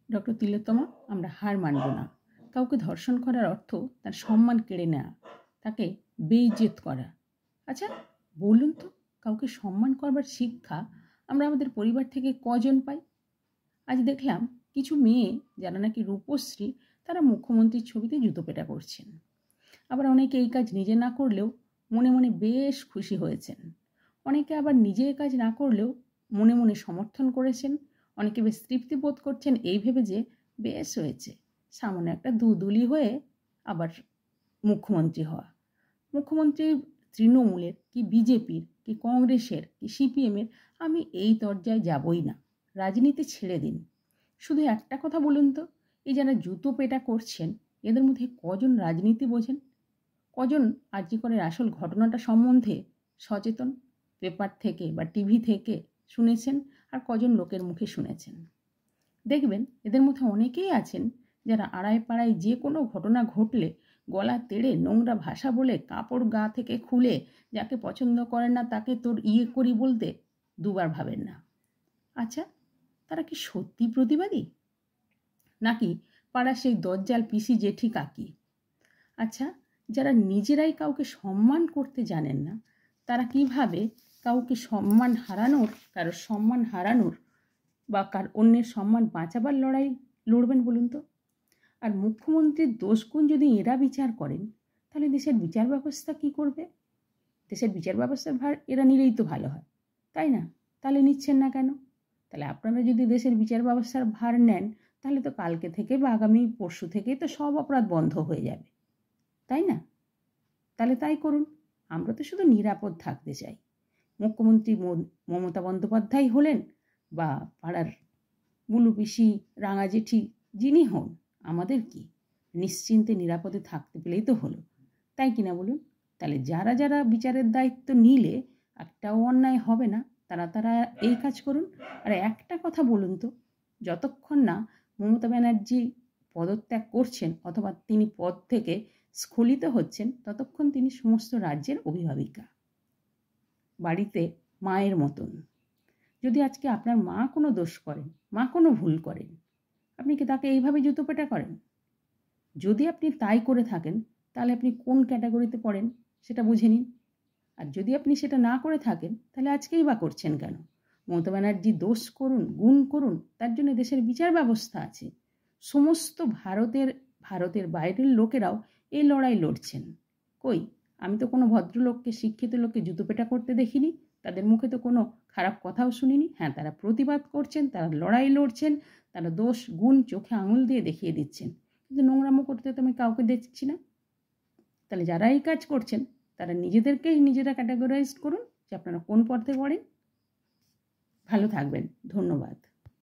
Doctor তিলোত্তমা, আমরা হার মানব না। কাউকে ধর্ষণ করার অর্থ তার সম্মান কেড়ে নেওয়া, তাকে বেইজ্জত করা। আচ্ছা বলুন তো, কাউকে সম্মান করবার শিক্ষা আমরা আমাদের পরিবার থেকে কজন পাই? আজ দেখলাম কিছু মেয়ে যারা নাকি রূপশ্রী, তারা মুখ্যমন্ত্রীর ছবিতে জুতো পেটা করছেন। আবার অনেকে এই কাজ নিজে না করলেও মনে মনে বেশ খুশি হয়েছেন। অনেকে আবার নিজে এই কাজ না করলেও মনে মনে সমর্থন করেছেন। অনেকে বেশ তৃপ্তি বোধ করছেন এই ভেবে যে বেশ হয়েছে, সামান্য একটা দুদুলি হয়ে আবার মুখ্যমন্ত্রী হওয়া। মুখ্যমন্ত্রী তৃণমূলের কি বিজেপির কি কংগ্রেসের কি সিপিএমের, আমি এই দরজায় যাবই না। রাজনীতি ছেড়ে দিন। শুধু একটা কথা বলুন তো, এই যারা জুতো পেটা করছেন এদের মধ্যে কজন রাজনীতি বোঝেন? কজন আরজি করের আসল ঘটনাটা সম্বন্ধে সচেতন? পেপার থেকে বা টিভি থেকে শুনেছেন, আর কজন লোকের মুখে শুনেছেন? দেখবেন এদের মধ্যে অনেকেই আছেন যারা আড়ায় পাড়ায় যে কোনো ঘটনা ঘটলে গলা তেড়ে নোংরা ভাষা বলে কাপড় গা থেকে খুলে যাকে পছন্দ করেন না তাকে তোর ইয়ে করি বলতে দুবার ভাবেন না। আচ্ছা, তারা কি সত্যি প্রতিবাদী, নাকি পাড়ার সেই দজ্জাল পিসি জেঠি কাকি? আচ্ছা, যারা নিজেরাই কাউকে সম্মান করতে জানেন না, তারা কিভাবে কাউকে সম্মান হারানোর, কারোর সম্মান হারানোর বা অন্যের সম্মান বাঁচাবার লড়াই লড়বেন বলুন তো? আর মুখ্যমন্ত্রীর দোষগুণ যদি এরা বিচার করেন, তাহলে দেশের বিচার ব্যবস্থা কি করবে? দেশের বিচার ব্যবস্থার ভার এরা নিলেই তো ভালো হয়, তাই না? তাহলে নিচ্ছেন না কেন? তাহলে আপনারা যদি দেশের বিচার ব্যবস্থার ভার নেন, তাহলে তো কালকে থেকে বা আগামী পরশু থেকেই তো সব অপরাধ বন্ধ হয়ে যাবে, তাই না? তাহলে তাই করুন। আমরা তো শুধু নিরাপদ থাকতে চাই। মুখ্যমন্ত্রী মমতা বন্দ্যোপাধ্যায় হলেন বা পাড়ার বুলু পিসি রাঙা জেঠি যিনি হন, আমাদের কি, নিশ্চিন্তে নিরাপদে থাকতে পেলেই তো হলো, তাই কিনা বলুন? তাহলে যারা যারা বিচারের দায়িত্ব নিলে একটাও অন্যায় হবে না, তারা এই কাজ করুন। আর একটা কথা বলুন তো, যতক্ষণ না মমতা ব্যানার্জি পদত্যাগ করছেন অথবা তিনি পদ থেকে স্খলিত হচ্ছেন, ততক্ষণ তিনি সমস্ত রাজ্যের অভিভাবিকা, বাড়িতে মায়ের মতন। যদি আজকে আপনার মা কোনো দোষ করেন, মা কোনো ভুল করেন, আপনি কি তাকে এইভাবে জুতো পেটা করেন? যদি আপনি তাই করে থাকেন, তাহলে আপনি কোন ক্যাটাগরিতে পড়েন সেটা বুঝে নিন। আর যদি আপনি সেটা না করে থাকেন, তাহলে আজকেই বা করছেন কেন? মমতা ব্যানার্জি দোষ করুন, গুণ করুন, তার জন্য দেশের বিচার ব্যবস্থা আছে। সমস্ত ভারতের বাইরের লোকেরাও এই লড়াই লড়ছেন। কই, আমি তো কোনো ভদ্রলোককে, শিক্ষিত লোককে জুতো পেটা করতে দেখিনি। তাদের মুখে তো কোনো খারাপ কথাও শুনিনি। হ্যাঁ, তারা প্রতিবাদ করছেন, তারা লড়াই লড়ছেন, তারা দোষ গুণ চোখে আঙুল দিয়ে দেখিয়ে দিচ্ছেন, কিন্তু নোংরামো করতে তো আমি কাউকে দেখছি না। তাহলে যারা এই কাজ করছেন তারা নিজেদেরকেই নিজেরা ক্যাটাগরাইজ করুন যে আপনারা কোন পথে পড়েন। ভালো থাকবেন, ধন্যবাদ।